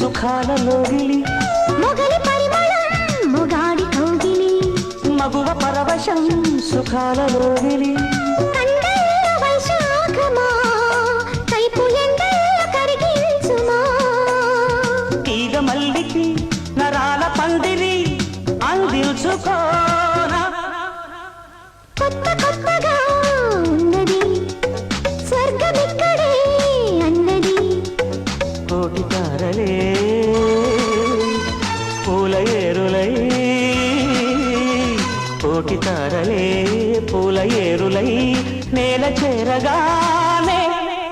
సుఖాలలోగిలి మొగలి పరిమళం మొగాడి కౌగిలి మగువ పరవశం సుఖాలలోగిలి కండల వైశాఖమా కైపు ఎండల కరిగించుమా తీగ మల్లికి నరాల పందిరి అందించుకోనా కొత్త కొత్తగా ఉన్నది స్వర్గమిక్కడే అన్నది కోటి తారలే పూల ఏరులై కోటి తారలే పూల ఏరులై నేల చేరగా